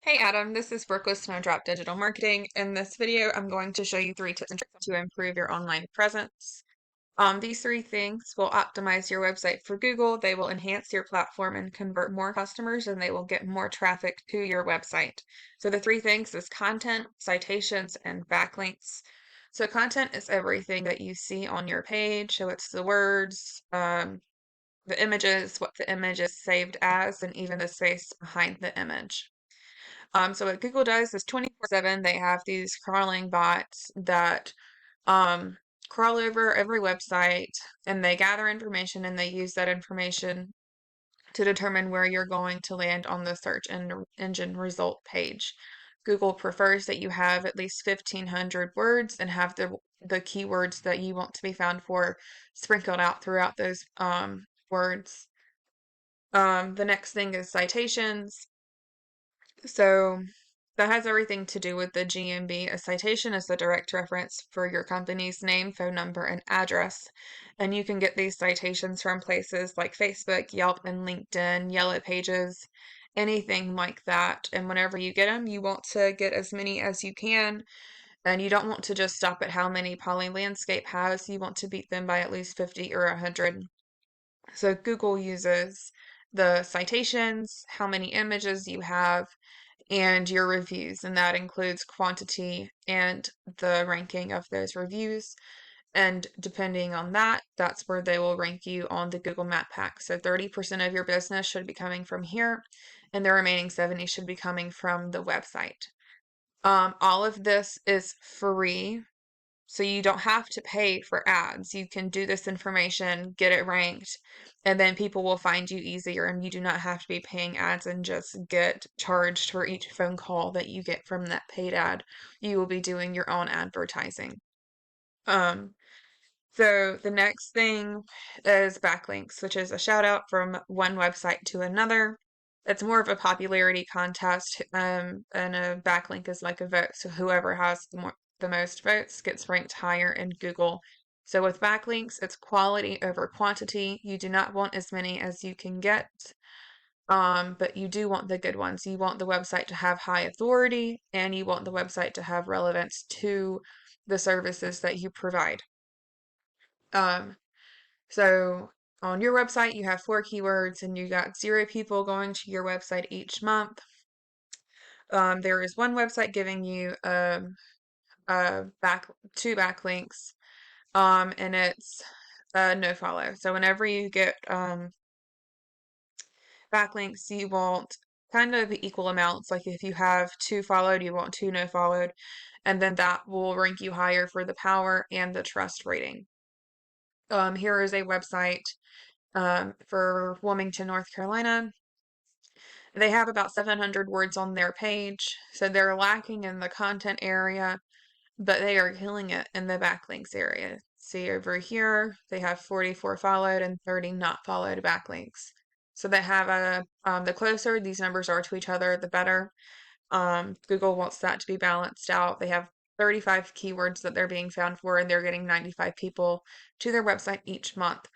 Hey Adam, this is Brooke with Snowdrop Digital Marketing. In this video, I'm going to show you 3 tips and tricks to improve your online presence. These 3 things will optimize your website for Google, they will enhance your platform and convert more customers, and they will get more traffic to your website. So the 3 things is content, citations, and backlinks. So content is everything that you see on your page. So it's the words, the images, what the image is saved as, and even the space behind the image. So what Google does is 24/7, they have these crawling bots that um, crawl over every website and they gather information and they use that information to determine where you're going to land on the engine result page. Google prefers that you have at least 1,500 words and have the keywords that you want to be found for sprinkled out throughout those words. The next thing is citations. So that has everything to do with the GMB. A citation is the direct reference for your company's name, phone number, and address. And you can get these citations from places like Facebook, Yelp, and LinkedIn, Yellow Pages, anything like that. And whenever you get them, you want to get as many as you can. And you don't want to just stop at how many Poly Landscape has. You want to beat them by at least 50 or 100. So Google uses the citations, how many images you have, and your reviews, and that includes quantity and the ranking of those reviews. And depending on that, that's where they will rank you on the Google Map Pack. So 30% of your business should be coming from here, and the remaining 70 should be coming from the website. All of this is free, so you don't have to pay for ads. You can do this information, get it ranked, and then people will find you easier, and you do not have to be paying ads and just get charged for each phone call that you get from that paid ad. You will be doing your own advertising. Um, so the next thing is backlinks, which is a shout out from one website to another. It's more of a popularity contest, and a backlink is like a vote. So whoever has the most votes gets ranked higher in Google. So with backlinks, it's quality over quantity. You do not want as many as you can get, but you do want the good ones. You want the website to have high authority, and you want the website to have relevance to the services that you provide. Um, so on your website, you have 4 keywords and you got 0 people going to your website each month. There is one website giving you back 2 backlinks, and it's no follow. So whenever you get backlinks, you want kind of equal amounts. Like if you have 2 followed, you want 2 no followed, and then that will rank you higher for the power and the trust rating. Here is a website for Wilmington, North Carolina. They have about 700 words on their page, so they're lacking in the content area, but they are killing it in the backlinks area. See over here, they have 44 followed and 30 not followed backlinks. So they have the closer these numbers are to each other, the better. Google wants that to be balanced out. They have 35 keywords that they're being found for, and they're getting 95 people to their website each month.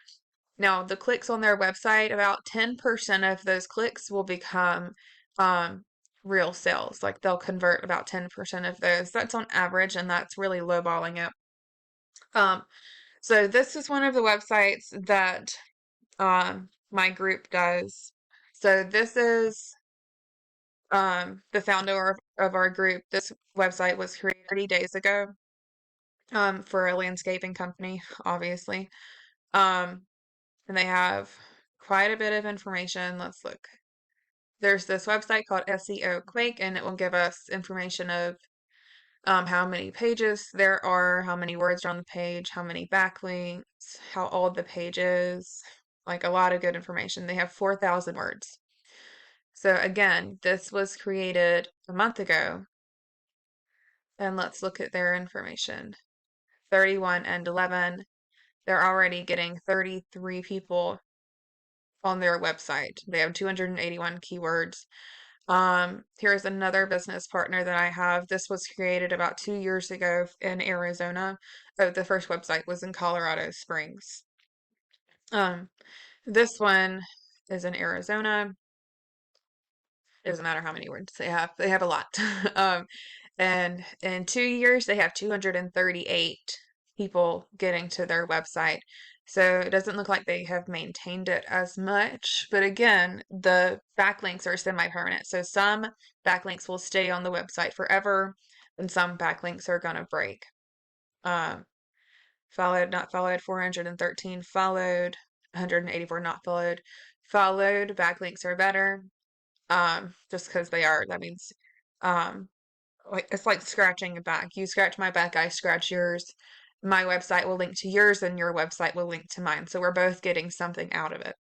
Now, the clicks on their website, about 10% of those clicks will become um, real sales. Like they'll convert about 10% of those. That's on average, and that's really lowballing it. Um, so this is one of the websites that my group does. So this is the founder of our group. This website was created 30 days ago for a landscaping company, obviously. Um, and they have quite a bit of information. Let's look. There's this website called SEO Quake, and it will give us information of how many pages there are, how many words are on the page, how many backlinks, how old the page is, like a lot of good information. They have 4,000 words. So again, this was created a month ago, and let's look at their information. 31 and 11, they're already getting 33 people on their website. They have 281 keywords. Here's another business partner that I have. This was created about 2 years ago in Arizona. Oh, the first website was in Colorado Springs. This one is in Arizona. It doesn't matter how many words they have. They have a lot. um, and in 2 years, they have 238 people getting to their website. So it doesn't look like they have maintained it as much. But again, the backlinks are semi-permanent. So some backlinks will stay on the website forever, and some backlinks are going to break. Um, followed, not followed, 413 followed, 184 not followed. Followed, backlinks are better. Just because they are. That means, um, like it's like scratching a back. You scratch my back, I scratch yours. My website will link to yours, and your website will link to mine. So we're both getting something out of it.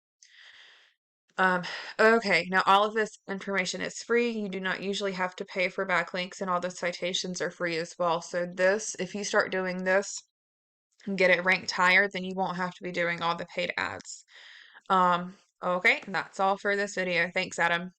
Um, okay, now all of this information is free. You do not usually have to pay for backlinks, and all the citations are free as well. So this, if you start doing this and get it ranked higher, then you won't have to be doing all the paid ads. Okay, that's all for this video. Thanks, Adam.